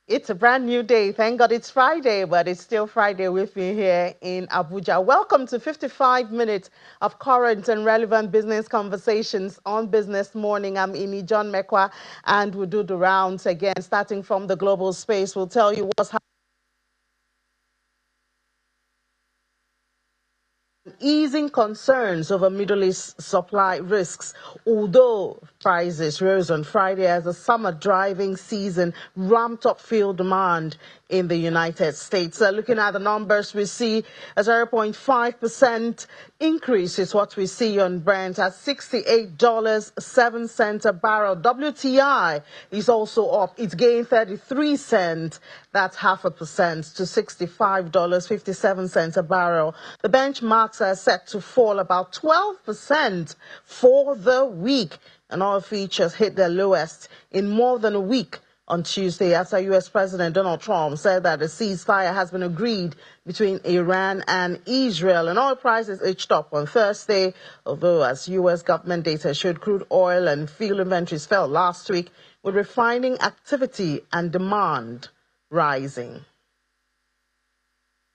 It's a brand new day. Thank God it's Friday, but it's still Friday with me here in Abuja. Welcome to 55 minutes of current and relevant business conversations on Business Morning. I'm Ini John Mekwa, and we'll do the rounds again, starting from the global space. We'll tell you what's happening. Easing concerns over Middle East supply risks, although prices rose on Friday as the summer driving season ramped up fuel demand in the United States. Looking at the numbers, we see a 0.5% increase is what we see on Brent at $68.07 a barrel. WTI is also up. It's gained 33 cents. That's 0.5% to $65.57 a barrel. The benchmarks are set to fall about 12% for the week, and oil futures hit their lowest in more than a week on Tuesday after U.S. President Donald Trump said that a ceasefire has been agreed between Iran and Israel. And oil prices edged up on Thursday, although as U.S. government data showed crude oil and fuel inventories fell last week, with refining activity and demand rising.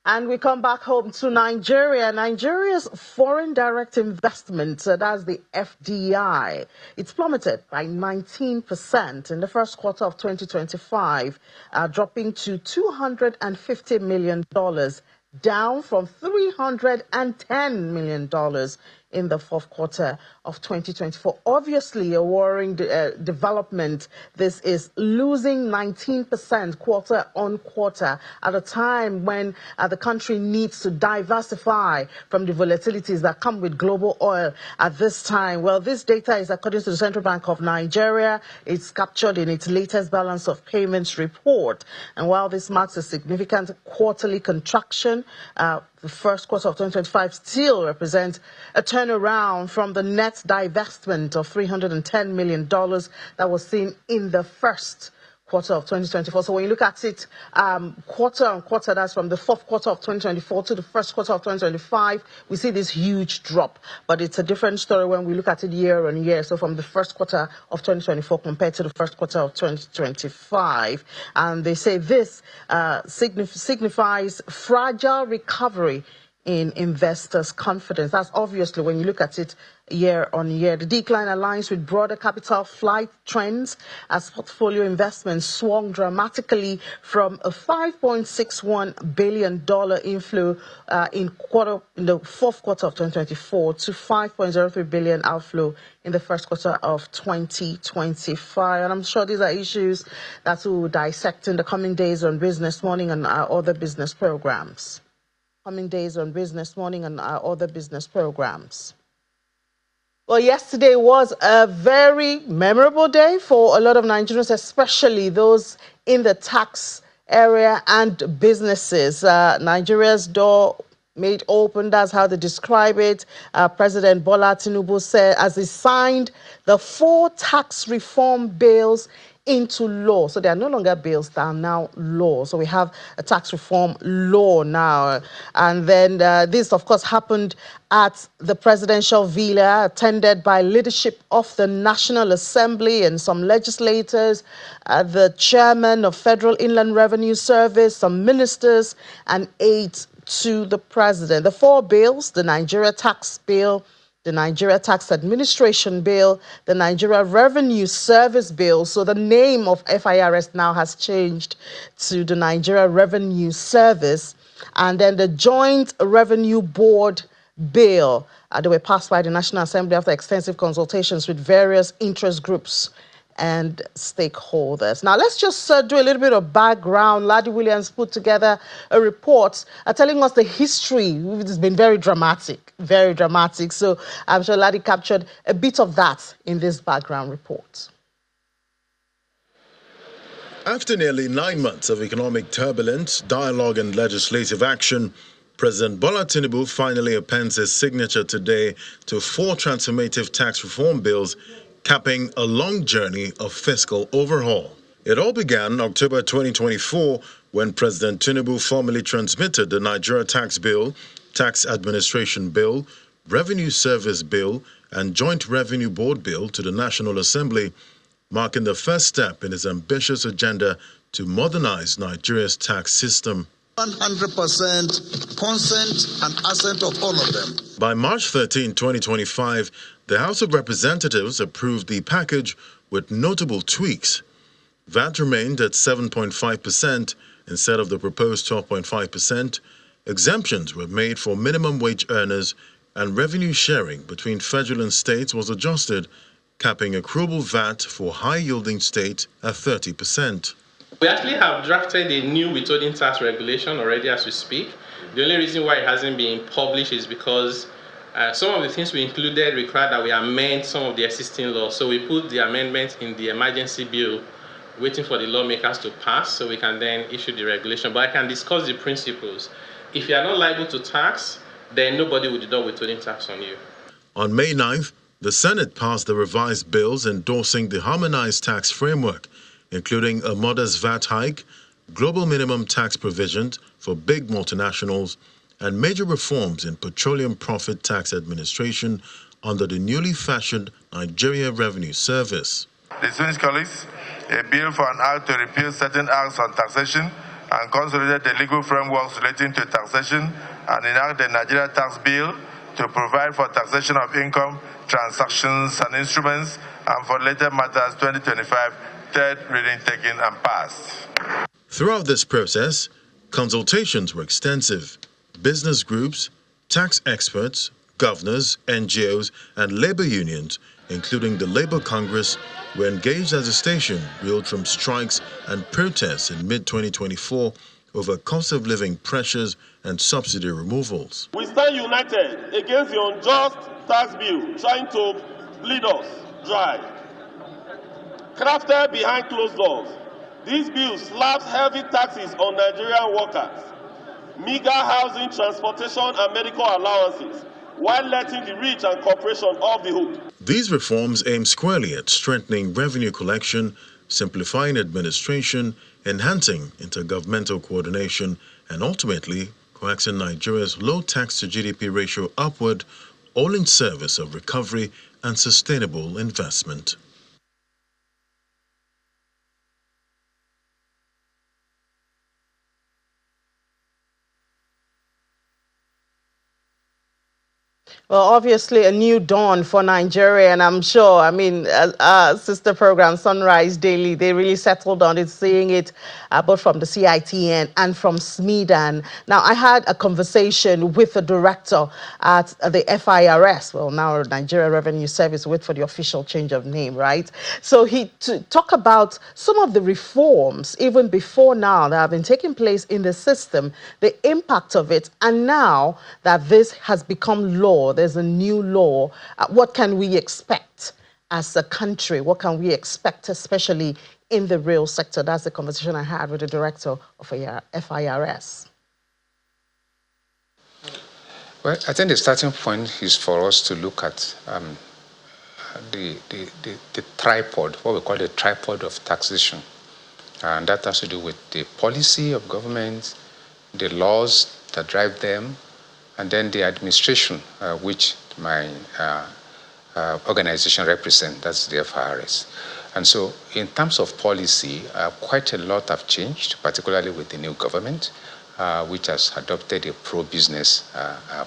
And we come back home to Nigeria. Nigeria's foreign direct investment, that's the FDI, it's plummeted by 19% in the first quarter of 2025, dropping to $250 million, down from $310 million in the fourth quarter of 2024. Obviously, a worrying development. This is losing 19% quarter on quarter at a time when the country needs to diversify from the volatilities that come with global oil at this time. Well, this data is according to the Central Bank of Nigeria. It's captured in its latest balance of payments report. And while this marks a significant quarterly contraction, the first quarter of 2025 still represents a turnaround from the net divestment of $310 million that was seen in the first quarter of 2024. So when you look at it quarter on quarter, that's from the fourth quarter of 2024 to the first quarter of 2025, we see this huge drop. But it's a different story when we look at it year on year. So from the first quarter of 2024 compared to the first quarter of 2025. And they say this signifies fragile recovery in investors' confidence. That's obviously when you look at it year on year. The decline aligns with broader capital flight trends as portfolio investments swung dramatically from a $5.61 billion inflow in the fourth quarter of 2024 to $5.03 billion outflow in the first quarter of 2025. And I'm sure these are issues that we'll dissect in the coming days on Business Morning and our other business programs. Coming days on Business Morning and our other business programs. Well, yesterday was a very memorable day for a lot of Nigerians, especially those in the tax area and businesses. Nigeria's door made open, that's how they describe it. President Bola Tinubu said as he signed the 4 tax reform bills into law. So they are no longer bills, they are now law. So we have a tax reform law now. And then this, of course, happened at the presidential villa, attended by leadership of the National Assembly and some legislators, the chairman of Federal Inland Revenue Service, some ministers, and aides to the president. The 4 bills, the Nigeria Tax Bill, the Nigeria Tax Administration Bill, the Nigeria Revenue Service Bill. So the name of FIRS now has changed to the Nigeria Revenue Service. And then the Joint Revenue Board Bill. They were passed by the National Assembly after extensive consultations with various interest groups and stakeholders. Now, let's just do a little bit of background. Laddie Williams put together a report telling us the history. It's been very dramatic, very dramatic. So I'm sure Laddie captured a bit of that in this background report. After nearly 9 months of economic turbulence, dialogue and legislative action, President Bola Tinubu finally appends his signature today to 4 transformative tax reform bills, capping a long journey of fiscal overhaul. It all began October 2024 when President Tinubu formally transmitted the Nigeria Tax Bill, Tax Administration Bill, Revenue Service Bill, and Joint Revenue Board Bill to the National Assembly, marking the first step in his ambitious agenda to modernize Nigeria's tax system. 100% consent and assent of all of them. By March 13, 2025, the House of Representatives approved the package with notable tweaks. VAT remained at 7.5% instead of the proposed 12.5%. Exemptions were made for minimum wage earners, and revenue sharing between federal and states was adjusted, capping accruable VAT for high-yielding states at 30%. We actually have drafted a new withholding tax regulation already as we speak. The only reason why it hasn't been published is because some of the things we included require that we amend some of the existing laws. So we put the amendment in the emergency bill, waiting for the lawmakers to pass so we can then issue the regulation. But I can discuss the principles. If you are not liable to tax, then nobody will deduct withholding tax on you. On May 9th, the Senate passed the revised bills endorsing the harmonized tax framework, including a modest VAT hike, global minimum tax provisions for big multinationals, and major reforms in petroleum profit tax administration under the newly fashioned Nigeria Revenue Service. Distinguished colleagues, a bill for an act to repeal certain acts on taxation and consolidate the legal frameworks relating to taxation and enact the Nigeria Tax Bill to provide for taxation of income, transactions and instruments, and for later matters 2025, third reading taken and passed. Throughout this process, consultations were extensive. Business groups, tax experts, governors, NGOs, and labor unions, including the Labour Congress, were engaged as the station reeled from strikes and protests in mid-2024 over cost of living pressures and subsidy removals. We stand united against the unjust tax bill trying to bleed us dry. Crafted behind closed doors, this bill slaps heavy taxes on Nigerian workers, meager housing, transportation, and medical allowances, while letting the rich and corporation off the hook. These reforms aim squarely at strengthening revenue collection, simplifying administration, enhancing intergovernmental coordination, and ultimately coaxing Nigeria's low tax to GDP ratio upward, all in service of recovery and sustainable investment. Well, obviously a new dawn for Nigeria, and I'm sure, I mean, sister program Sunrise Daily, they really settled on it, seeing it both from the CITN and from SMEDAN. Now, I had a conversation with the director at the FIRS, well, now Nigeria Revenue Service, wait for the official change of name, right? So he talk about some of the reforms, even before now, that have been taking place in the system, the impact of it, and now that this has become law, there's a new law. What can we expect as a country? What can we expect, especially in the real sector? That's the conversation I had with the director of FIRS. Well, I think the starting point is for us to look at the tripod, what we call the tripod of taxation. And that has to do with the policy of government, the laws that drive them, and then the administration, which my organization represents, that's the FIRS. And so in terms of policy, quite a lot have changed, particularly with the new government, which has adopted a pro-business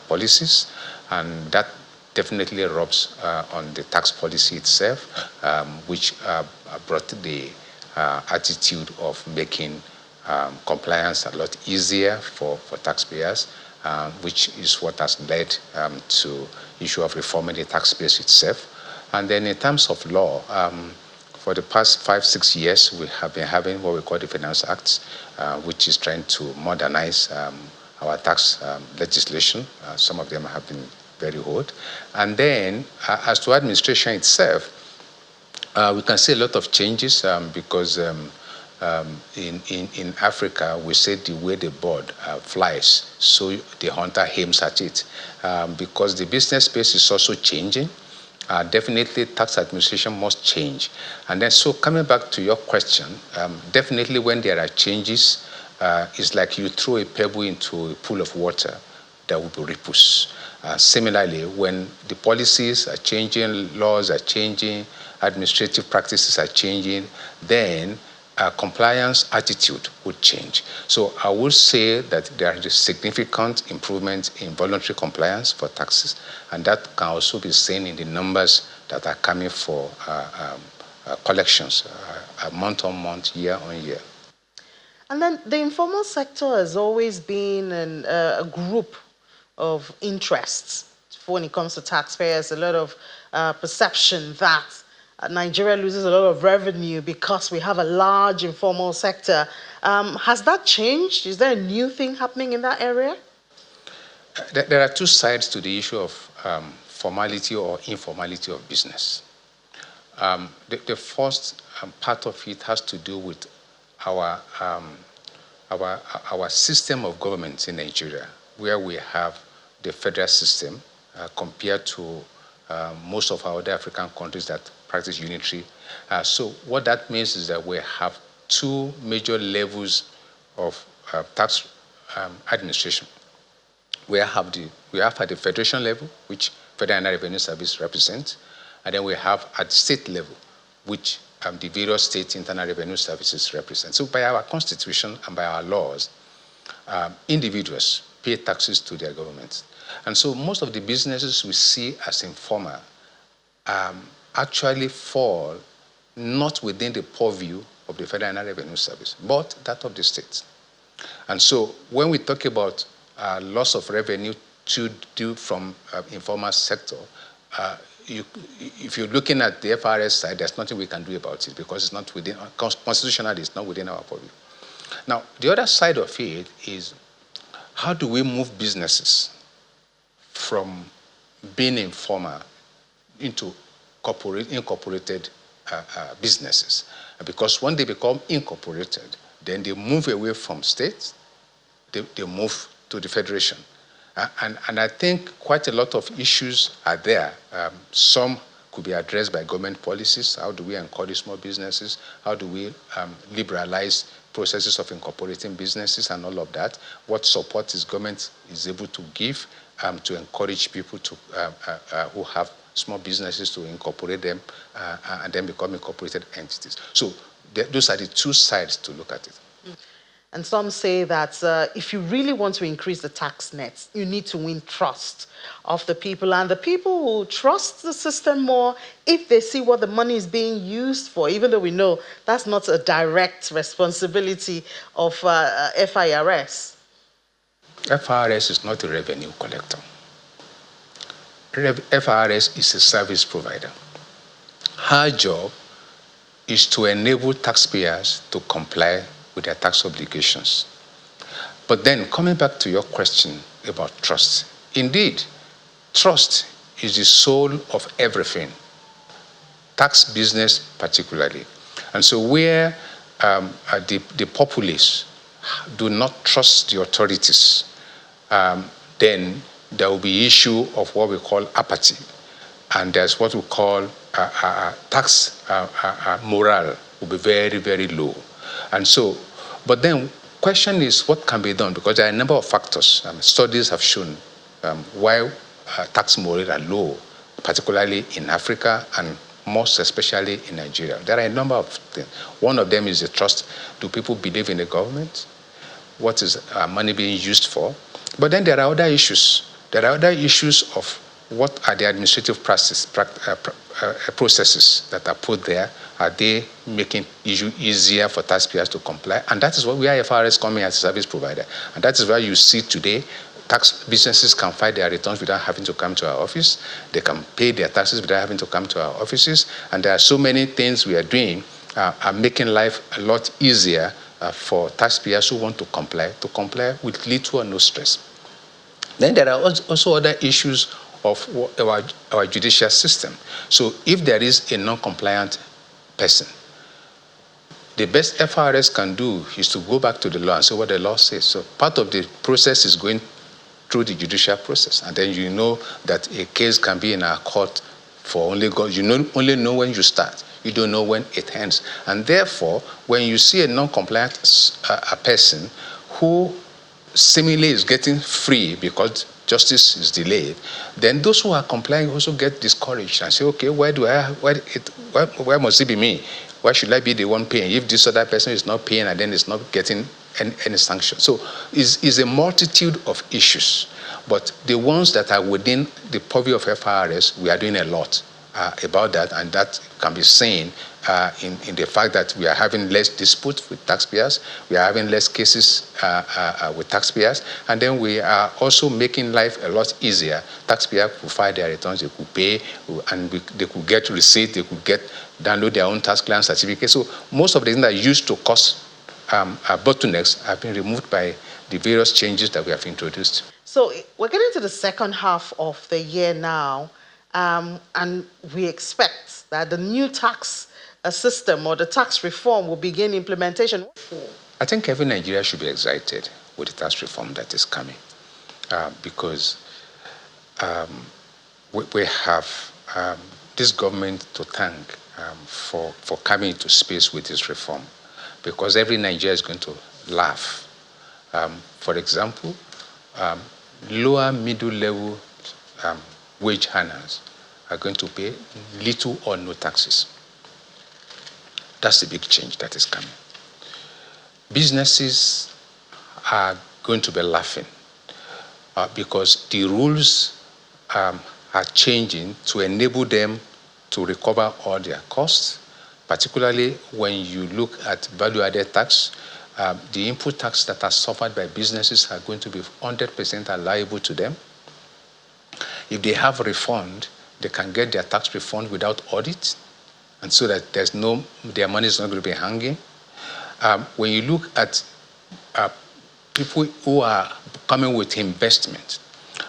policies, and that definitely rubs on the tax policy itself, which brought the attitude of making compliance a lot easier for taxpayers, which is what has led to issue of reforming the tax base itself. And then in terms of law, for the past 5-6 years, we have been having what we call the Finance Act, which is trying to modernize our tax legislation. Some of them have been very old. And then as to administration itself, we can see a lot of changes because in Africa, we say the way the bird flies, so the hunter aims at it. Because the business space is also changing, definitely tax administration must change. And then, so coming back to your question, definitely when there are changes, it's like you throw a pebble into a pool of water, there will be ripples. Similarly, when the policies are changing, laws are changing, administrative practices are changing, then compliance attitude would change. So I would say that there is a significant improvement in voluntary compliance for taxes, and that can also be seen in the numbers that are coming for collections month on month, year on year. And then the informal sector has always been a group of interests when it comes to taxpayers. A lot of perception that Nigeria loses a lot of revenue because we have a large informal sector. Has that changed? Is there a new thing happening in that area? There are two sides to the issue of formality or informality of business. The first part of it has to do with our system of government in Nigeria, where we have the federal system compared to most of our other African countries that practice unitary. So what that means is that we have two major levels of tax administration. We have at the federation level, which Federal Inland Revenue Service represents, and then we have at state level, which the various state internal revenue services represent. So by our constitution and by our laws, individuals pay taxes to their governments. And so most of the businesses we see as informal actually fall not within the purview of the Federal Inland Revenue Service, but that of the states. And so when we talk about loss of revenue due from informal sector, if you're looking at the FRS side, there's nothing we can do about it because it's not within, constitutionally, it's not within our purview. Now, the other side of it is how do we move businesses from being informal into incorporated businesses? Because when they become incorporated, then they move away from states, they move to the federation. And I think quite a lot of issues are there. Some could be addressed by government policies. How do we encourage small businesses? How do we liberalize processes of incorporating businesses and all of that? What support is government is able to give to encourage people to who have small businesses to incorporate them and then become incorporated entities. So those are the two sides to look at it. And some say that if you really want to increase the tax nets, you need to win trust of the people. And the people will trust the system more if they see what the money is being used for, even though we know that's not a direct responsibility of FIRS. FIRS is not a revenue collector. FIRS is a service provider. Her job is to enable taxpayers to comply with their tax obligations. But then, coming back to your question about trust, indeed, trust is the soul of everything, tax business particularly. And so where the populace do not trust the authorities, then there will be issue of what we call apathy. And there's what we call tax morale will be very, very low. And so, but then question is what can be done, because there are a number of factors. Studies have shown why tax morale are low, particularly in Africa and most especially in Nigeria. There are a number of things. One of them is the trust. Do people believe in the government? What is money being used for? But then there are other issues. There are other issues of what are the administrative processes that are put there. Are they making it easier for taxpayers to comply? And that is what we are FRS coming as a service provider. And that is why you see today tax businesses can file their returns without having to come to our office. They can pay their taxes without having to come to our offices. And there are so many things we are doing are making life a lot easier for taxpayers who want to comply with little or no stress. Then there are also other issues of our judicial system. So if there is a non-compliant person, the best FRS can do is to go back to the law and say what the law says. So part of the process is going through the judicial process. And then you know that a case can be in our court for only God. You only know when you start. You don't know when it ends. And therefore, when you see a non-compliant person who seemingly is getting free because justice is delayed, then those who are complying also get discouraged and say, okay, why must it be me? Why should I be the one paying if this other person is not paying and then is not getting any sanction? So it's a multitude of issues. But the ones that are within the purview of FRS, we are doing a lot about that, and that can be seen in the fact that we are having less disputes with taxpayers, we are having less cases with taxpayers, and then we are also making life a lot easier. Taxpayers could file their returns, they could pay, and they could get receipt, they could download their own tax client certificate. So most of the things that used to cause bottlenecks have been removed by the various changes that we have introduced. So we're getting to the second half of the year now, and we expect that the new tax system or the tax reform will begin implementation. I think every Nigerian should be excited with the tax reform that is coming, because we have this government to thank for coming into space with this reform, because every Nigerian is going to laugh. For example, lower middle level wage earners are going to pay little or no taxes. That's the big change that is coming. Businesses are going to be laughing because the rules are changing to enable them to recover all their costs, particularly when you look at value-added tax. The input tax that are suffered by businesses are going to be 100% liable to them. If they have a refund, they can get their tax refund without audit, and so that their money is not going to be hanging. When you look at people who are coming with investment,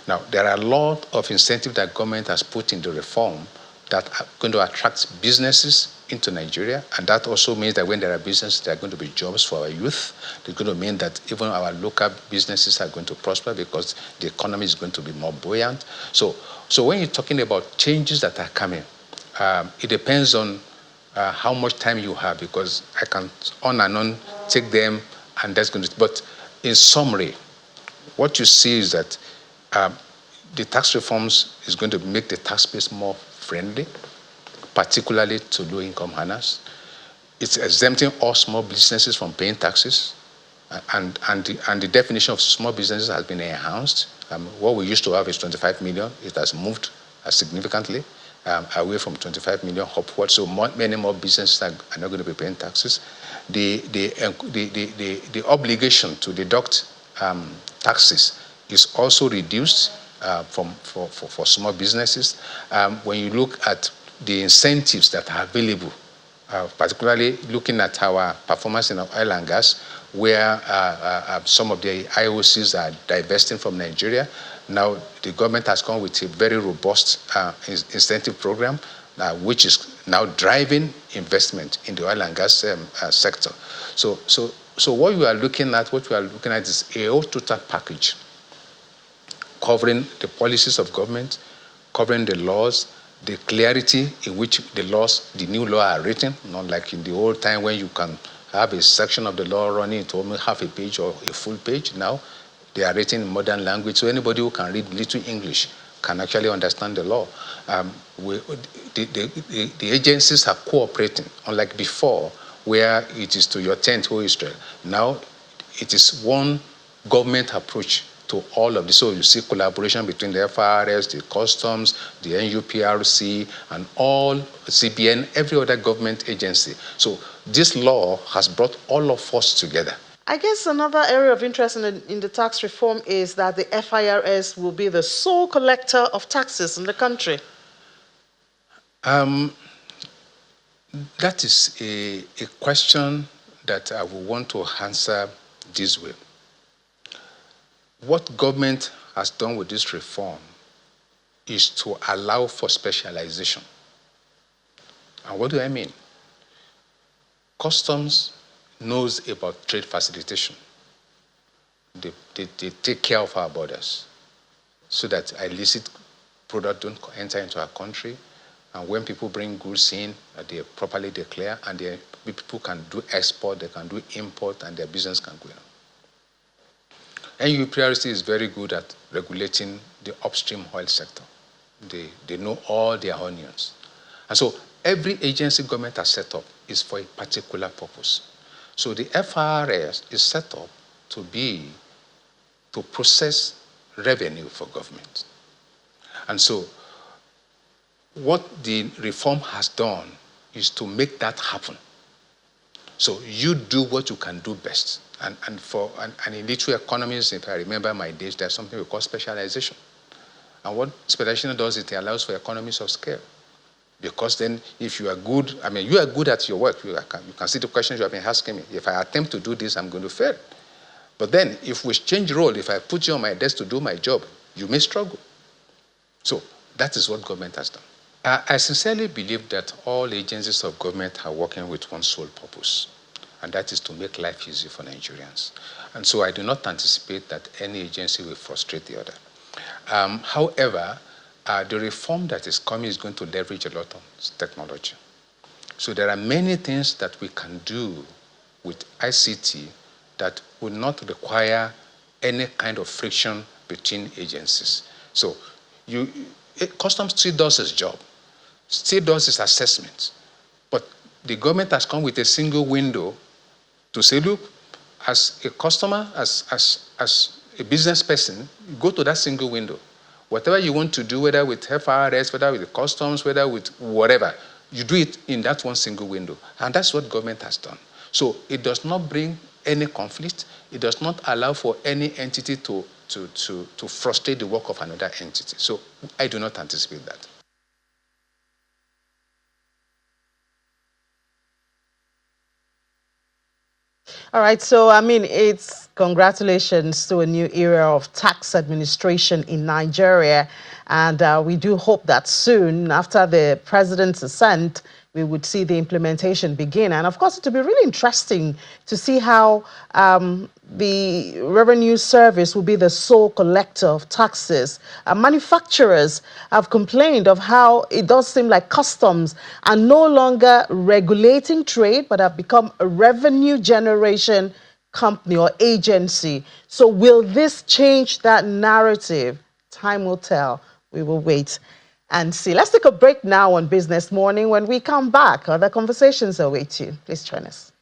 now there are a lot of incentives that government has put in the reform that are going to attract businesses into Nigeria, and that also means that when there are businesses, there are going to be jobs for our youth. It's going to mean that even our local businesses are going to prosper because the economy is going to be more buoyant. So when you're talking about changes that are coming, it depends on how much time you have, because I can on and on take them, and that's going to. But in summary, what you see is that the tax reforms is going to make the tax base more friendly, particularly to low-income earners. It's exempting all small businesses from paying taxes, and the definition of small businesses has been enhanced. What we used to have is 25 million. It has moved significantly away from 25 million upward. So many more businesses are not going to be paying taxes. The obligation to deduct taxes is also reduced for small businesses. When you look at the incentives that are available, particularly looking at our performance in oil and gas, where some of the IOCs are divesting from Nigeria. Now, the government has come with a very robust incentive program, which is now driving investment in the oil and gas sector. So what we are looking at is a whole total package covering the policies of government, covering the laws, the clarity in which the new law are written, not like in the old time when you can have a section of the law running into almost half a page or a full page. Now they are written in modern language, so anybody who can read little English can actually understand the law. The agencies are cooperating, unlike before, where it is to your tent, O Israel. Now it is one government approach to all of this. So you see collaboration between the FRS, the customs, the NUPRC, and all CBN, every other government agency. So this law has brought all of us together. I guess another area of interest in the tax reform is that the FIRS will be the sole collector of taxes in the country. That is a question that I will want to answer this way. What government has done with this reform is to allow for specialization. And what do I mean? Customs knows about trade facilitation. They take care of our borders so that illicit products don't enter into our country. And when people bring goods in, they properly declare, and people can do export, they can do import, and their business can go on. NUPRC is very good at regulating the upstream oil sector. They know all their onions. And so every agency government has set up is for a particular purpose. So the FRS is set up to process revenue for government. And so what the reform has done is to make that happen. So you do what you can do best. And in literary economies, if I remember my days, there's something we call specialization. And what specialization does is it allows for economies of scale. Because then if you are good, you are good at your work. You can see the questions you have been asking me. If I attempt to do this, I'm going to fail. But then if we change role, if I put you on my desk to do my job, you may struggle. So that is what government has done. I sincerely believe that all agencies of government are working with one sole purpose, and that is to make life easy for Nigerians. And so I do not anticipate that any agency will frustrate the other. However, the reform that is coming is going to leverage a lot on technology. So there are many things that we can do with ICT that would not require any kind of friction between agencies. So Customs still does its job, still does its assessment, but the government has come with a single window to say, look, as a customer, as a business person, go to that single window. Whatever you want to do, whether with FRS, whether with the customs, whether with whatever, you do it in that one single window. And that's what government has done. So it does not bring any conflict. It does not allow for any entity to frustrate the work of another entity. So I do not anticipate that. All right, so it's congratulations to a new era of tax administration in Nigeria. And we do hope that soon, after the president's assent, we would see the implementation begin. And of course, it will be really interesting to see how the Revenue Service will be the sole collector of taxes. Manufacturers have complained of how it does seem like customs are no longer regulating trade, but have become a revenue generation company or agency. So will this change that narrative? Time will tell. We will wait and see. Let's take a break now on Business Morning. When we come back, other conversations await you. Please join us.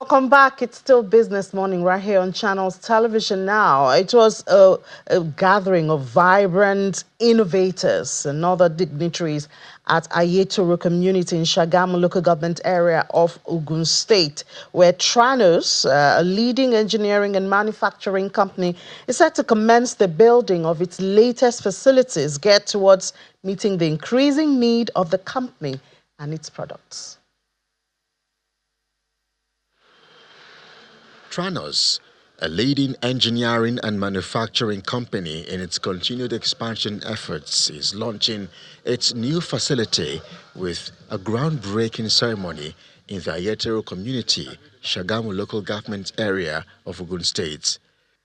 Welcome back. It's still Business Morning right here on Channels Television Now. It was a gathering of vibrant innovators and other dignitaries at Ayetoro community in Shagamu local government area of Ogun State, where Tranos, a leading engineering and manufacturing company, is set to commence the building of its latest facilities, geared towards meeting the increasing need of the company and its products. Tranos, a leading engineering and manufacturing company in its continued expansion efforts, is launching its new facility with a groundbreaking ceremony in the Ayetoro community, Shagamu local government area of Ogun State.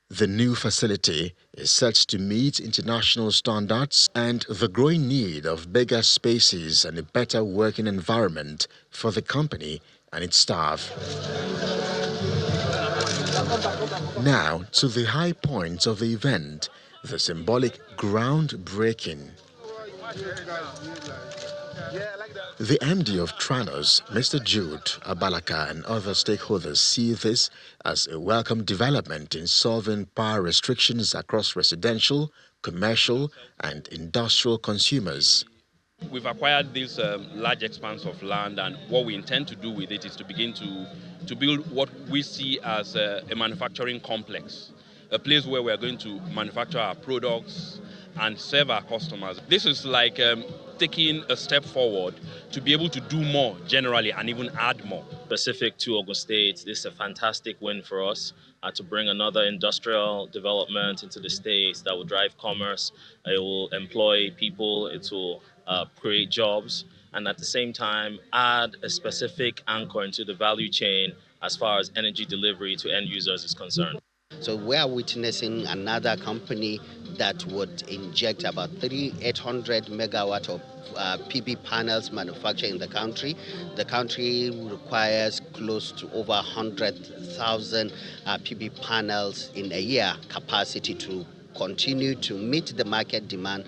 The new facility is set to meet international standards and the growing need of bigger spaces and a better working environment for the company and its staff. Now to the high point of the event, the symbolic groundbreaking. The MD of Tranos, Mr. Jude Abalaka, and other stakeholders see this as a welcome development in solving power restrictions across residential, commercial, and industrial consumers. We've acquired this large expanse of land, and what we intend to do with it is to begin to build what we see as a manufacturing complex, a place where we're going to manufacture our products and serve our customers. This is like taking a step forward to be able to do more generally and even add more. Specific to Ogun State, this is a fantastic win for us. to bring another industrial development into the states that will drive commerce. It will employ people. It will create jobs, and at the same time add a specific anchor into the value chain as far as energy delivery to end users is concerned. So we are witnessing another company that would inject about 800 megawatt of PV panels manufactured in the country. The country requires close to over 100,000 PV panels in a year capacity to continue to meet the market demand,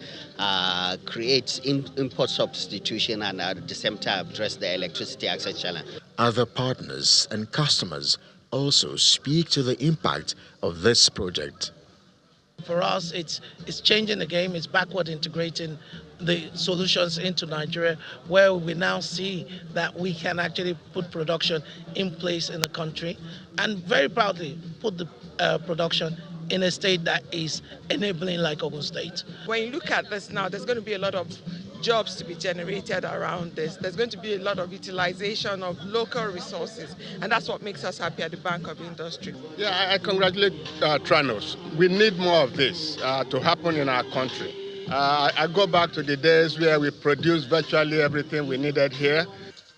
create import substitution, and at the same time address the electricity access challenge. Other partners and customers also speak to the impact of this project. For us, it's changing the game. It's backward integrating the solutions into Nigeria, where we now see that we can actually put production in place in the country and very proudly put the production in a state that is enabling like Ogun State. When you look at this now, there's going to be a lot of jobs to be generated around this. There's going to be a lot of utilization of local resources, and that's what makes us happy at the Bank of Industry. Yeah, I congratulate Tranos. We need more of this to happen in our country. I go back to the days where we produced virtually everything we needed here.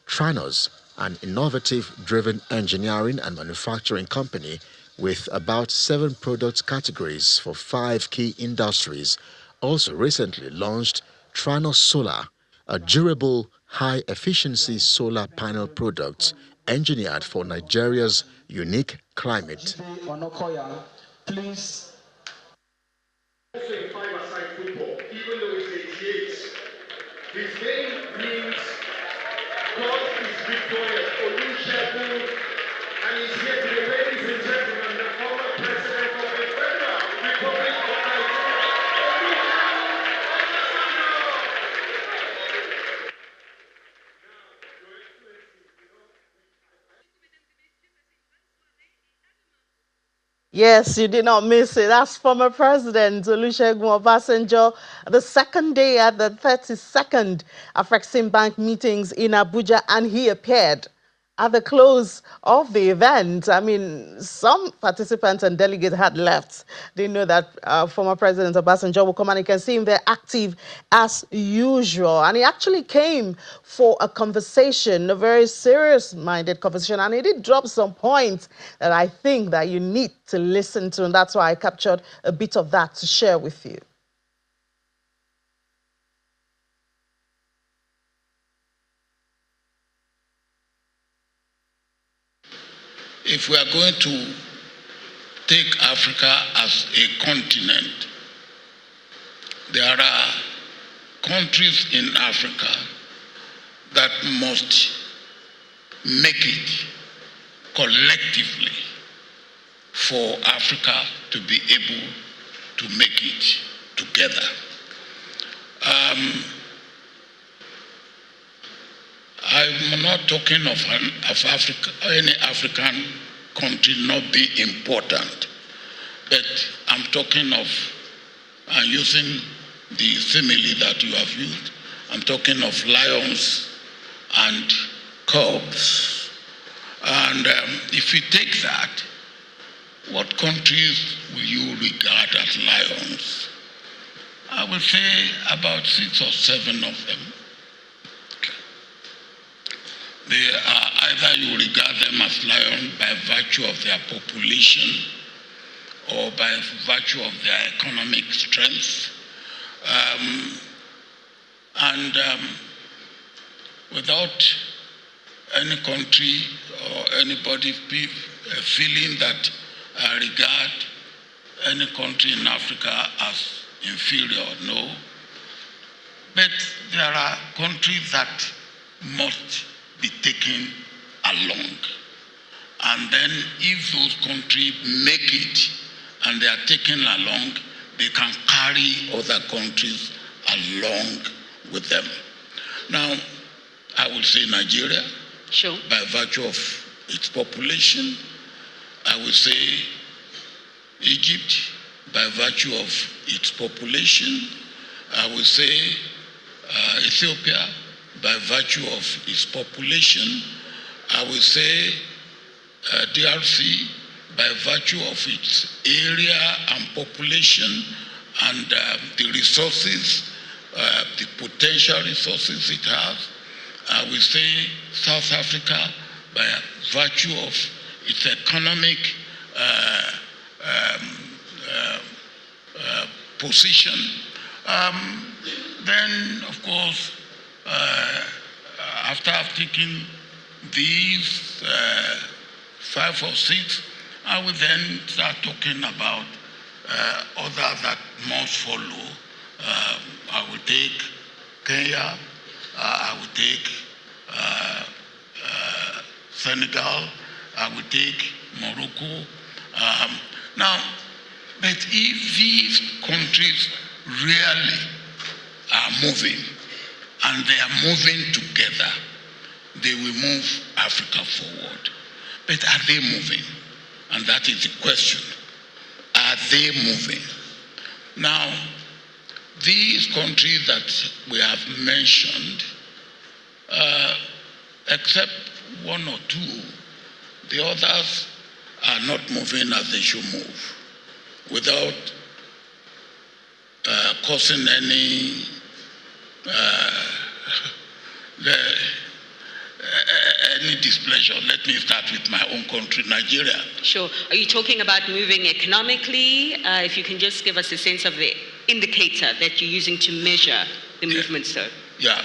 Tranos, an innovative-driven engineering and manufacturing company with about 7 product categories for 5 key industries, also recently launched Tranos Solar, a durable, high-efficiency solar panel product engineered for Nigeria's unique climate. Please. Also in five-a-side football, even though it's 88, his name means God is victorious. Olusegun, and he's here today, ladies and gentlemen, the former president of the Federal Republic of Nigeria. Yes, you did not miss it. That's former President Olusegun Obasanjo, the second day at the 32nd Afreximbank meetings in Abuja, and he appeared at the close of the event. I mean, some participants and delegates had left. They know that former President Obasanjo will come, and you can see him there active as usual. And he actually came for a conversation, a very serious-minded conversation, and he did drop some points that I think that you need to listen to, and that's why I captured a bit of that to share with you. If we are going to take Africa as a continent, there are countries in Africa that must make it collectively for Africa to be able to make it together. I'm not talking of any African country not being important, but I'm talking of, using the simile that you have used, I'm talking of lions and cubs. And if you take that, what countries will you regard as lions? I will say about 6 or 7 of them. They are either you regard them as lions by virtue of their population or by virtue of their economic strength. Without any country or anybody feeling that I regard any country in Africa as inferior, no. But there are countries that must be taken along. And then if those countries make it and they are taken along, they can carry other countries along with them. Now, I will say Nigeria, sure, by virtue of its population. I will say Egypt, by virtue of its population. I will say Ethiopia, by virtue of its population. I will say DRC, by virtue of its area and population and the resources, the potential resources it has. We say South Africa by virtue of its economic position. Then, of course, after I've taken these 5 or 6, I will then start talking about others that must follow. I will take Kenya, I will take Senegal, I will take Morocco. Now, but if these countries really are moving, and they are moving together, they will move Africa forward. But are they moving? And that is the question. Are they moving? Now, these countries that we have mentioned, except 1 or 2, the others are not moving as they should move, without causing any displeasure. Let me start with my own country, Nigeria. Sure. Are you talking about moving economically? If you can just give us a sense of the indicator that you're using to measure the movement, sir. Yeah.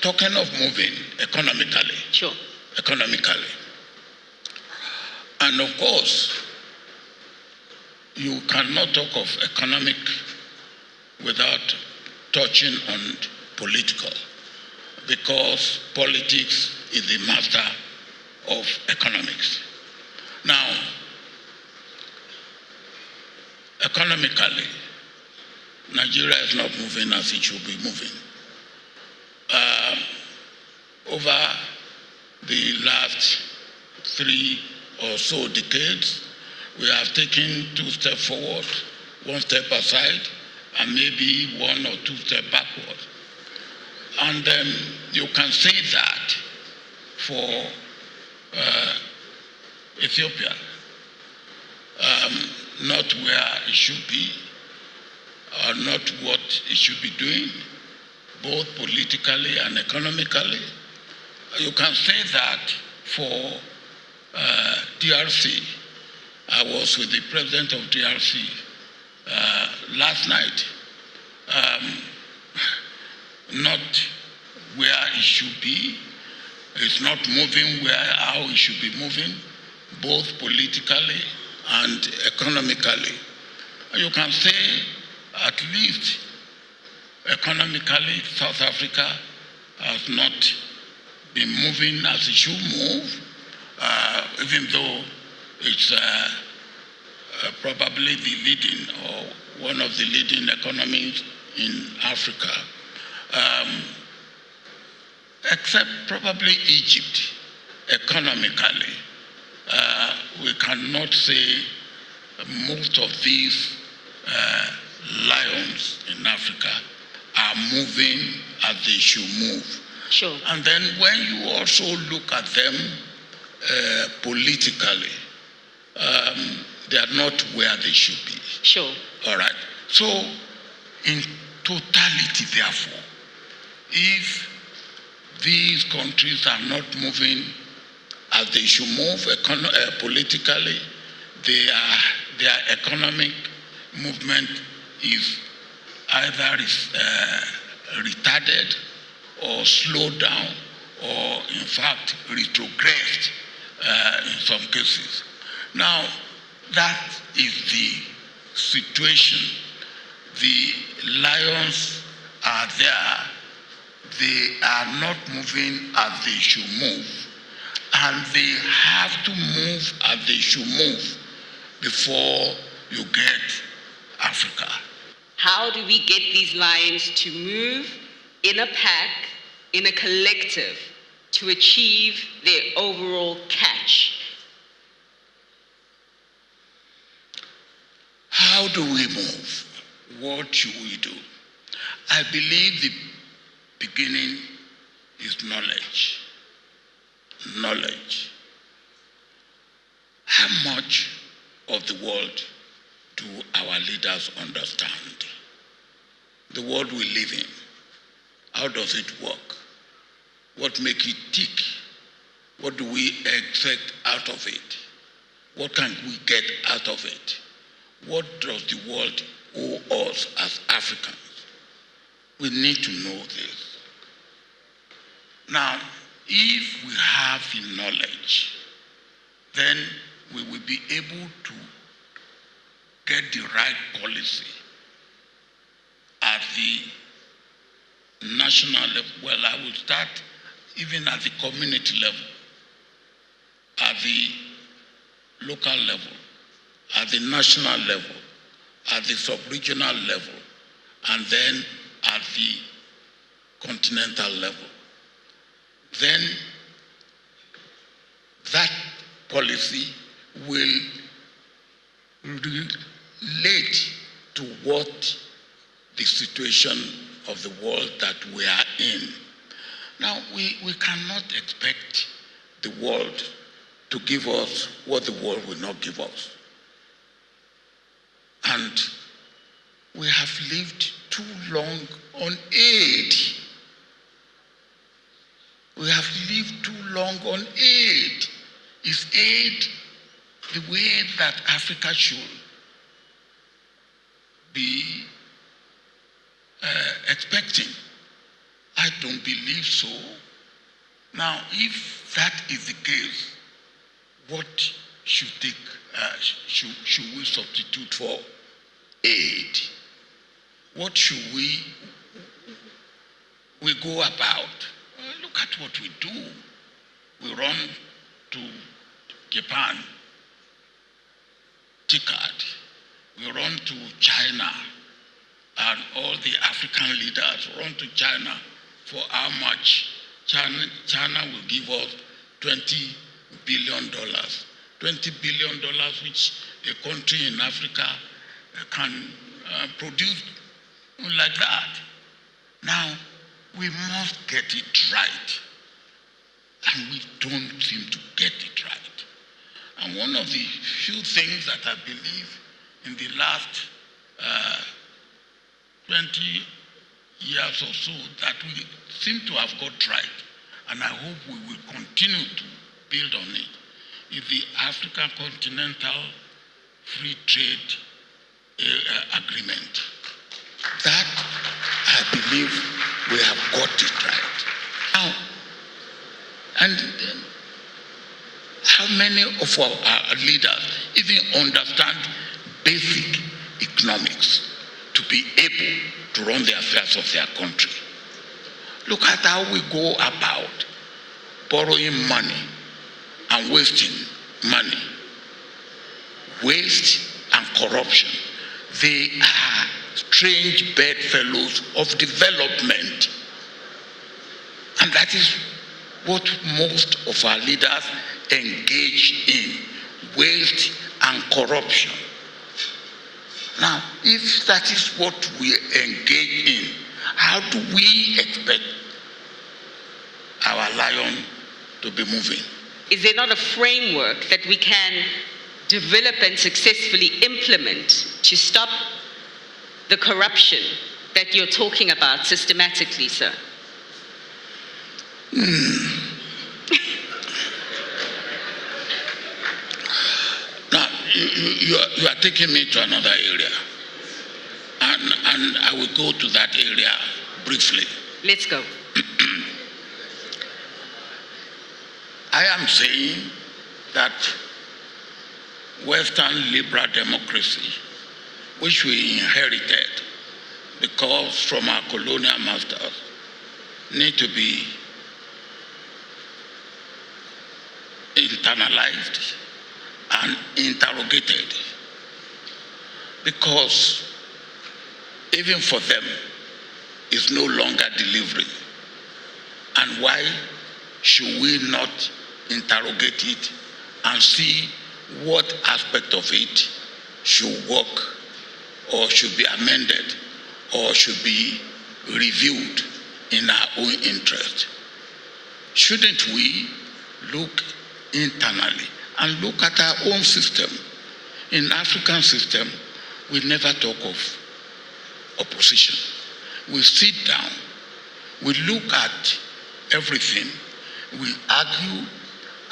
Talking of moving economically. Sure. Economically. And of course, you cannot talk of economic without touching on political, because politics is the master of economics. Now, economically, Nigeria is not moving as it should be moving. Over the last 3 or so decades, we have taken 2 steps forward, 1 step aside, and maybe 1 or 2 steps backward. And you can say that for Ethiopia, not where it should be, or not what it should be doing, both politically and economically. You can say that for DRC. I was with the president of DRC last night. Not where it should be. It's not moving how it should be moving, both politically and economically. You can say at least economically South Africa has not been moving as it should move, even though it's probably the leading or one of the leading economies in Africa. Except probably Egypt, economically. We cannot say most of these lions in Africa are moving as they should move. Sure. And then when you also look at them politically, they are not where they should be. Sure. All right. So, in totality, therefore, if these countries are not moving as they should move politically, their economic movement is either retarded or slowed down or, in fact, retrogressed in some cases. Now, that is the situation. The lions are there. They are not moving as they should move. And they have to move as they should move before you get Africa. How do we get these lions to move in a pack, in a collective, to achieve their overall catch? How do we move? What should we do? I believe the beginning is knowledge. Knowledge. of the world do our leaders understand? The world we live in, how does it work? What makes it tick? What do we expect out of it? What can we get out of it? What does the world owe us as Africans? We need to know this. Now, if we have the knowledge, then we will be able to get the right policy at the national level. Well, I will start even at the community level, at the local level, at the national level, at the sub-regional level, and then at the continental level. Then that policy will relate to what the situation of the world that we are in. Now, we cannot expect the world to give us what the world will not give us. And we have lived too long on aid. We have lived too long on aid. Is aid the way that Africa should be expecting? I don't believe so. Now, if that is the case, what should we substitute for aid? What should we go about? Look at what we do. We run to Japan, TICAD. We run to China, and all the African leaders run to China for how much? China will give us $20 billion. $20 billion, which a country in Africa can produce like that. Now, we must get it right. And we don't seem to get it right. And one of the few things that I believe in the last 20 years or so that we seem to have got right, and I hope we will continue to build on it, is the African Continental Free Trade Agreement. That, I believe, we have got it right. Now, and how many of our leaders even understand basic economics to be able to run the affairs of their country? Look at how we go about borrowing money and wasting money. Waste and corruption, they are strange bedfellows of development. And that is what most of our leaders engage in, waste and corruption. Now, if that is what we engage in, how do we expect our lion to be moving? Is there not a framework that we can develop and successfully implement to stop the corruption that you're talking about systematically, sir? Now, you are taking me to another area. And I will go to that area briefly. Let's go. I am saying that Western liberal democracy, which we inherited because from our colonial masters, need to be internalized and interrogated, because even for them it's no longer delivering. And why should we not interrogate it and see what aspect of it should work or should be amended or should be reviewed in our own interest? Shouldn't we look internally and look at our own system in African system, we never talk of opposition. We sit down, we look at everything, we argue,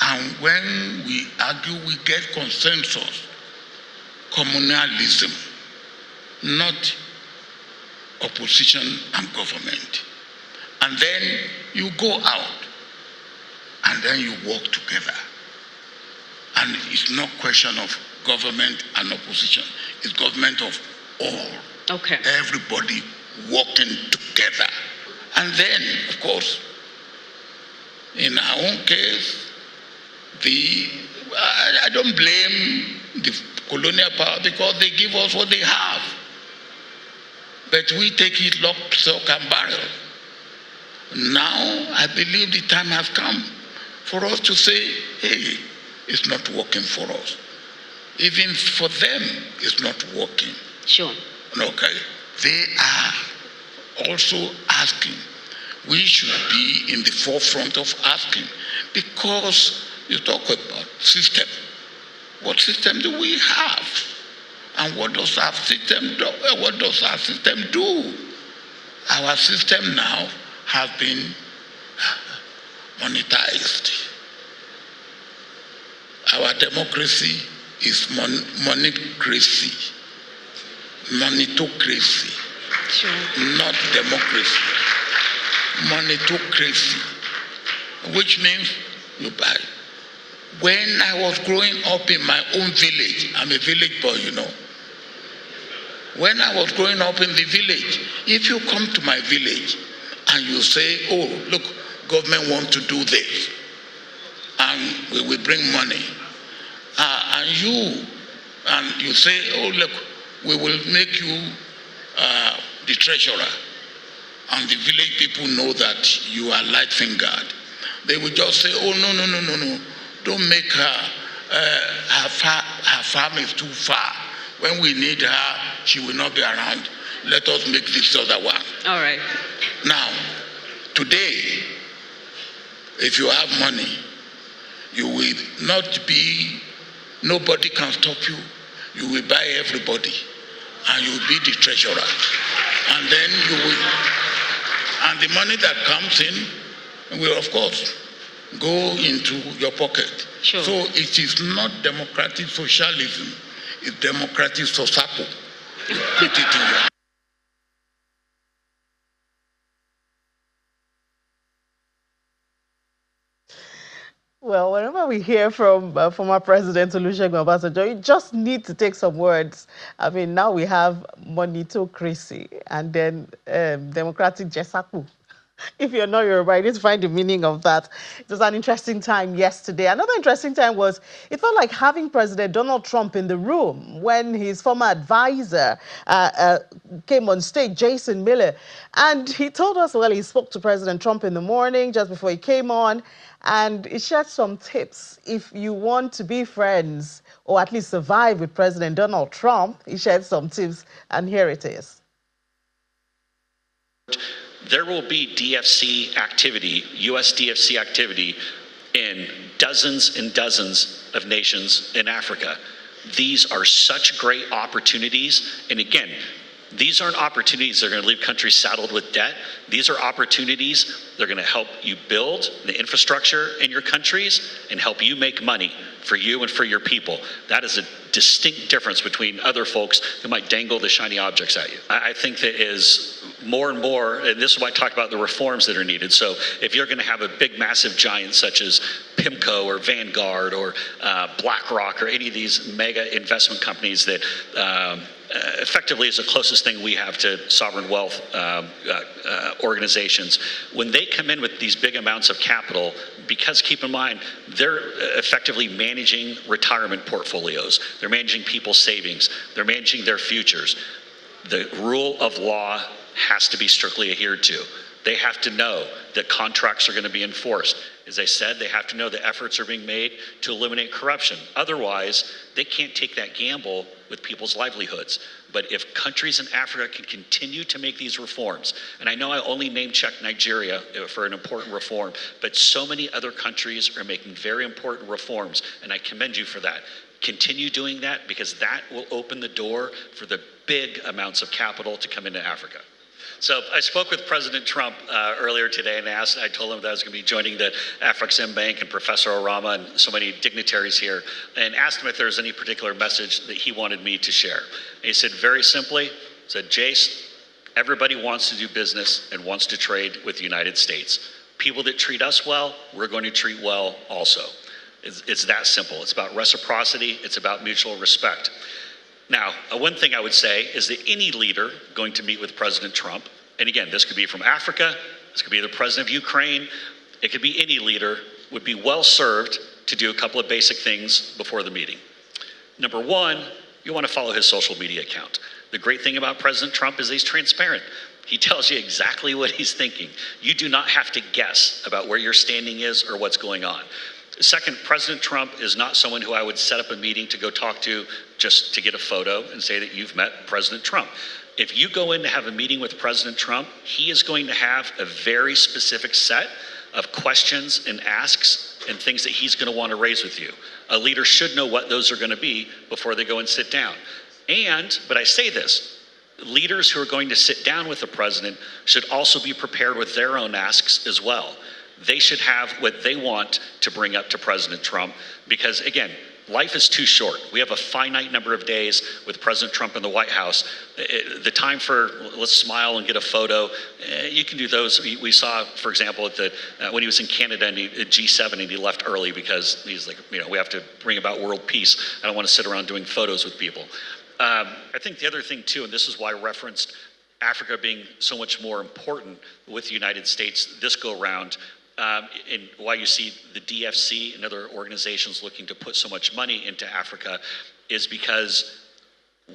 and when we argue, we get consensus, communalism, not opposition and government. And then you go out, and then you work together. And it's not question of government and opposition. It's government of all. Okay. Everybody working together. And then, of course, in our own case, I don't blame the colonial power because they give us what they have. But we take it lock, stock, and barrel. Now, I believe the time has come for us to say, hey, it's not working for us. Even for them, it's not working. Sure. Okay? They are also asking. We should be in the forefront of asking, because you talk about system. What system do we have? And what does our system do? What does our system do? Our system now has been monetized. Our democracy is monocracy, monetocracy, sure. Not democracy, monetocracy, which means you buy. When I was growing up in my own village, I'm a village boy, you know. When I was growing up in the village, if you come to my village and you say, oh, look, government wants to do this, and we will bring money, and you say, oh, look, we will make you the treasurer, and the village people know that you are light-fingered, they will just say, oh, no, don't make her, her farm is too far. When we need her, she will not be around. Let us make this other one. All right. Now, today, if you have money, you will not be, nobody can stop you. You will buy everybody, and you will be the treasurer. And then you will, and the money that comes in will, of course, go into your pocket. Sure. So it is not democratic socialism, it's democratic society. Put it in your. Well, whenever we hear from former President Olusegun Obasanjo, you just need to take some words. I mean, now we have monetocracy and then democratic jesaku. If you're not Yoruba, you need to find the meaning of that. It was an interesting time yesterday. Another interesting time was, it felt like having President Donald Trump in the room when his former advisor came on stage, Jason Miller. And he told us, well, he spoke to President Trump in the morning just before he came on, and he shared some tips. If you want to be friends or at least survive with President Donald Trump, he shared some tips, and here it is. There will be DFC activity, US DFC activity, in dozens and dozens of nations in Africa. These are such great opportunities. And again, these aren't opportunities that are going to leave countries saddled with debt. These are opportunities that are going to help you build the infrastructure in your countries and help you make money for you and for your people. That is a distinct difference between other folks who might dangle the shiny objects at you. I think that is more and more, and this is why I talk about the reforms that are needed. So if you're going to have a big, massive giant such as PIMCO or Vanguard or BlackRock or any of these mega investment companies that effectively is the closest thing we have to sovereign wealth organizations, when they come in with these big amounts of capital, because keep in mind, they're effectively managing retirement portfolios, they're managing people's savings, they're managing their futures. The rule of law has to be strictly adhered to. They have to know that contracts are going to be enforced. As I said, they have to know that efforts are being made to eliminate corruption. Otherwise, they can't take that gamble with people's livelihoods. But if countries in Africa can continue to make these reforms, and I know I only name-checked Nigeria for an important reform, but so many other countries are making very important reforms, and I commend you for that. Continue doing that, because that will open the door for the big amounts of capital to come into Africa. So I spoke with President Trump earlier today, and I told him that I was going to be joining the Afreximbank and Professor Orama and so many dignitaries here, and asked him if there was any particular message that he wanted me to share. And he said very simply, said, Jace, everybody wants to do business and wants to trade with the United States. People that treat us well, we're going to treat well also. It's that simple. It's about reciprocity. It's about mutual respect. Now, one thing I would say is that any leader going to meet with President Trump, and again, this could be from Africa, this could be the president of Ukraine, it could be any leader, would be well served to do a couple of basic things before the meeting. Number one, you want to follow his social media account. The great thing about President Trump is he's transparent. He tells you exactly what he's thinking. You do not have to guess about where your standing is or what's going on. Second, President Trump is not someone who I would set up a meeting to go talk to just to get a photo and say that you've met President Trump. If you go in to have a meeting with President Trump, he is going to have a very specific set of questions and asks and things that he's going to want to raise with you. A leader should know what those are going to be before they go and sit down. But I say this, leaders who are going to sit down with the president should also be prepared with their own asks as well. They should have what they want to bring up to President Trump, because again, life is too short. We have a finite number of days with President Trump in the White House. The time for let's smile and get a photo, you can do those. We saw, for example, when he was in Canada and at G7 and he left early because he's like, we have to bring about world peace. I don't want to sit around doing photos with people. I think the other thing too, and this is why I referenced Africa being so much more important with the United States this go round, and why you see the DFC and other organizations looking to put so much money into Africa, is because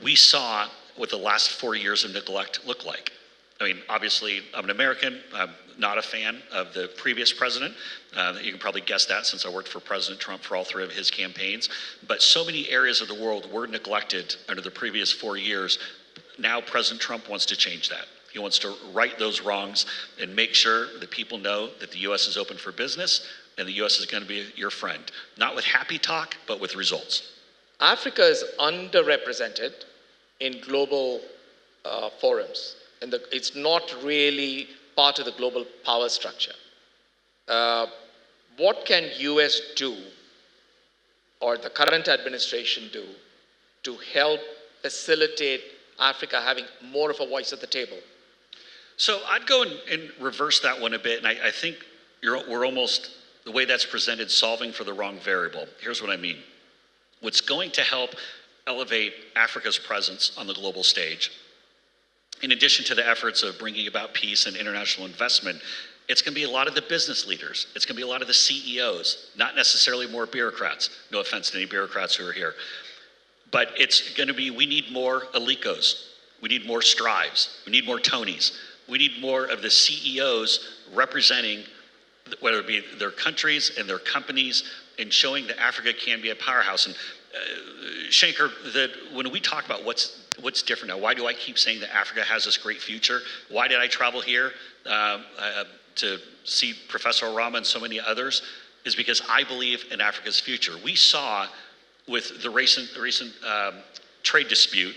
we saw what the last 4 years of neglect look like. I mean, obviously, I'm an American. I'm not a fan of the previous president. You can probably guess that since I worked for President Trump for all 3 of his campaigns. But so many areas of the world were neglected under the previous 4 years. Now President Trump wants to change that. He wants to right those wrongs and make sure that people know that the U.S. is open for business and the U.S. is going to be your friend. Not with happy talk, but with results. Africa is underrepresented in global forums. And it's not really part of the global power structure. What can U.S. do, or the current administration do, to help facilitate Africa having more of a voice at the table? So I'd go and reverse that one a bit, and I think we're almost, the way that's presented, solving for the wrong variable. Here's what I mean. What's going to help elevate Africa's presence on the global stage, in addition to the efforts of bringing about peace and international investment, it's going to be a lot of the business leaders. It's going to be a lot of the CEOs, not necessarily more bureaucrats. No offense to any bureaucrats who are here. But it's going to be, we need more Alikos. We need more Strives. We need more Tonys. We need more of the CEOs representing, whether it be their countries and their companies, and showing that Africa can be a powerhouse. And Shankar, that when we talk about what's different now, why do I keep saying that Africa has this great future? Why did I travel here to see Professor Orama and so many others? Is because I believe in Africa's future. We saw with the recent trade dispute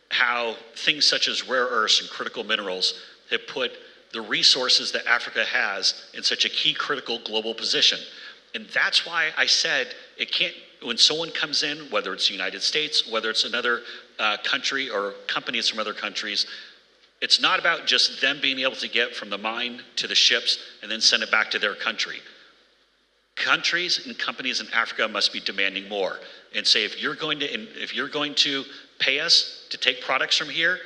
how things such as rare earths and critical minerals have put the resources that Africa has in such a key critical global position. And that's why I said it can't, when someone comes in, whether it's the United States, whether it's another country or companies from other countries, it's not about just them being able to get from the mine to the ships and then send it back to their country. Countries and companies in Africa must be demanding more and say, if you're going to pay us to take products from here,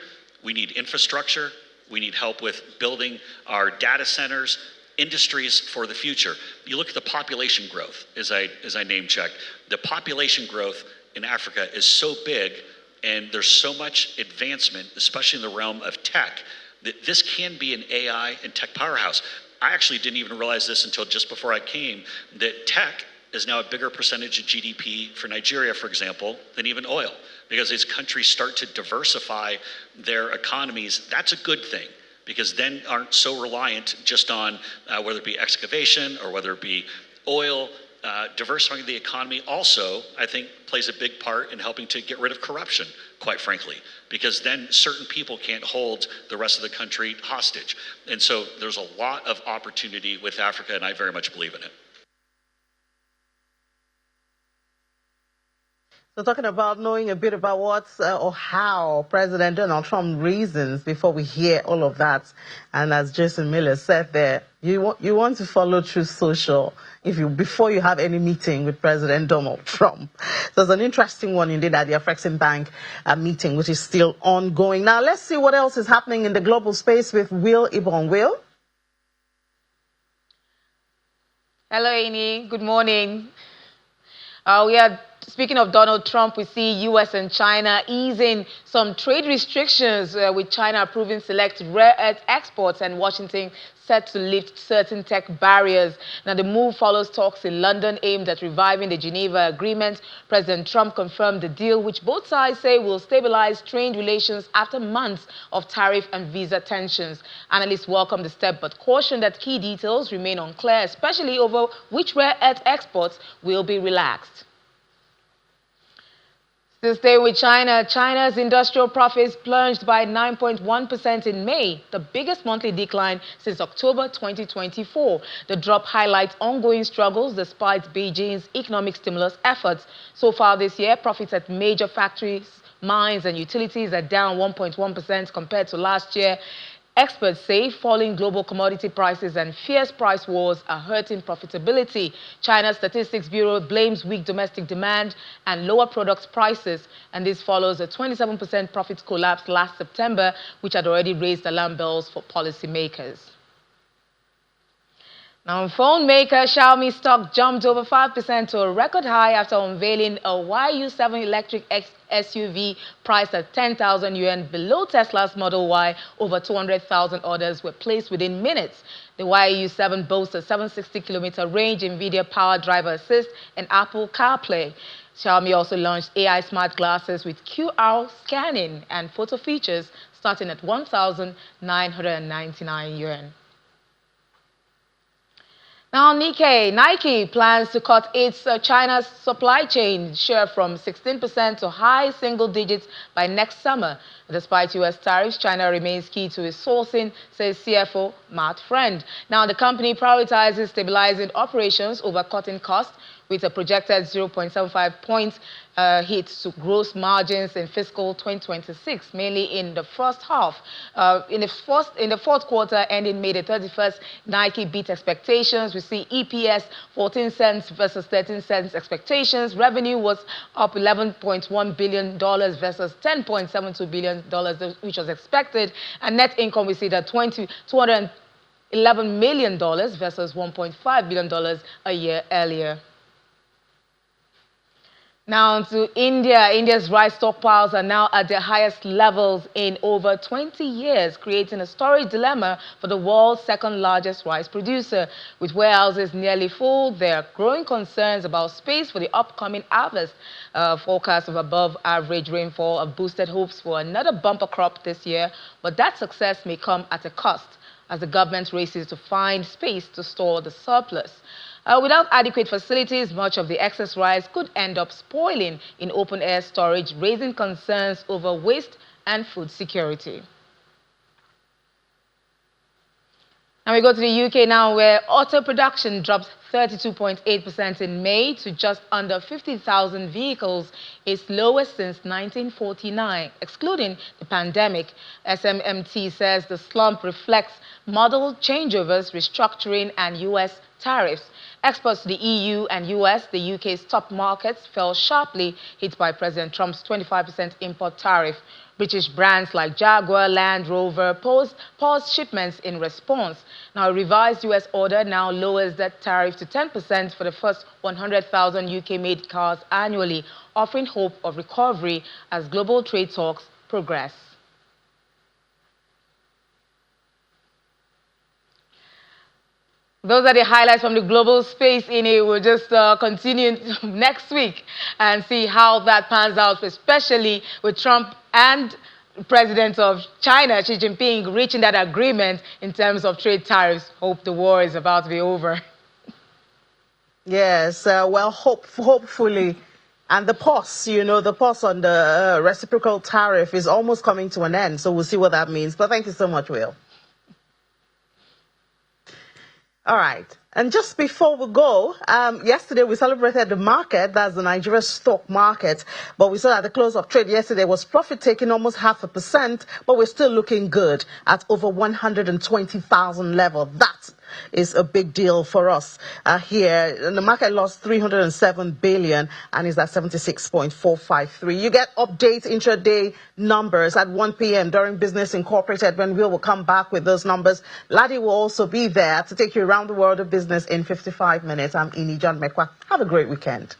we need infrastructure, we need help with building our data centers, industries for the future. You look at the population growth, as I name checked. The population growth in Africa is so big, and there's so much advancement, especially in the realm of tech, that this can be an AI and tech powerhouse. I actually didn't even realize this until just before I came, that tech is now a bigger percentage of GDP for Nigeria, for example, than even oil. Because as countries start to diversify their economies, that's a good thing, because then aren't so reliant just on whether it be excavation or whether it be oil. Diversifying the economy also, I think, plays a big part in helping to get rid of corruption, quite frankly, because then certain people can't hold the rest of the country hostage. And so there's a lot of opportunity with Africa, and I very much believe in it. So talking about knowing a bit about what or how President Donald Trump reasons before we hear all of that. And as Jason Miller said there, you want to follow Truth Social before you have any meeting with President Donald Trump. So it's an interesting one indeed at the Afreximbank meeting, which is still ongoing. Now let's see what else is happening in the global space with Will Ibon. Will? Hello, Amy. Good morning. We are speaking of Donald Trump. We see U.S. and China easing some trade restrictions, with China approving select rare earth exports and Washington set to lift certain tech barriers. Now, the move follows talks in London aimed at reviving the Geneva Agreement. President Trump confirmed the deal, which both sides say will stabilize trade relations after months of tariff and visa tensions. Analysts welcome the step, but caution that key details remain unclear, especially over which rare earth exports will be relaxed. To stay with China, China's industrial profits plunged by 9.1% in May, the biggest monthly decline since October 2024. The drop highlights ongoing struggles despite Beijing's economic stimulus efforts. So far this year, profits at major factories, mines and utilities are down 1.1% compared to last year. Experts say falling global commodity prices and fierce price wars are hurting profitability. China's Statistics Bureau blames weak domestic demand and lower product prices, and this follows a 27% profit collapse last September, which had already raised alarm bells for policymakers. Now, phone maker Xiaomi stock jumped over 5% to a record high after unveiling a YU7 electric SUV priced at 10,000 yuan below Tesla's Model Y. Over 200,000 orders were placed within minutes. The YU7 boasts a 760-kilometer range, NVIDIA-powered driver assist, and Apple CarPlay. Xiaomi also launched AI smart glasses with QR scanning and photo features starting at 1,999 yuan. Now, Nike plans to cut its China's supply chain share from 16% to high single digits by next summer. Despite U.S. tariffs, China remains key to its sourcing, says CFO Matt Friend. Now, the company prioritizes stabilizing operations over cutting costs, with a projected 0.75 points hit to gross margins in fiscal 2026, mainly in the first half. In the fourth quarter, ending May the 31st, Nike beat expectations. We see EPS 14 cents versus 13 cents expectations. Revenue was up $11.1 billion versus $10.72 billion, which was expected. And net income, we see that $211 million versus $1.5 billion a year earlier. Now to India. India's rice stockpiles are now at their highest levels in over 20 years, creating a storage dilemma for the world's second largest rice producer. With warehouses nearly full, there are growing concerns about space for the upcoming harvest. Forecasts of above average rainfall have boosted hopes for another bumper crop this year, but that success may come at a cost as the government races to find space to store the surplus. Without adequate facilities, much of the excess rice could end up spoiling in open-air storage, raising concerns over waste and food security. And we go to the UK now, where auto production dropped 32.8% in May to just under 50,000 vehicles, its lowest since 1949, excluding the pandemic. SMMT says the slump reflects model changeovers, restructuring, and U.S. tariffs. Exports to the EU and US, the UK's top markets, fell sharply, hit by President Trump's 25% import tariff. British brands like Jaguar, Land Rover paused shipments in response. Now, a revised US order now lowers that tariff to 10% for the first 100,000 UK-made cars annually, offering hope of recovery as global trade talks progress. Those are the highlights from the global space. We'll just continue next week and see how that pans out, especially with Trump and President of China, Xi Jinping, reaching that agreement in terms of trade tariffs. Hope the war is about to be over. Yes, well, hopefully. And the pause, the pause on the reciprocal tariff is almost coming to an end. So we'll see what that means. But thank you so much, Will. All right. And just before we go, yesterday we celebrated the market, that's the Nigeria stock market. But we saw that the close of trade yesterday was profit taking almost 0.5%, but we're still looking good at over 120,000 level. That is a big deal for us here. And the market lost 307 billion and is at 76.453. You get updates intraday numbers at 1 p.m. during Business Incorporated when we will come back with those numbers. Ladi will also be there to take you around the world of business in 55 minutes. I'm Ini John Mekwa. Have a great weekend.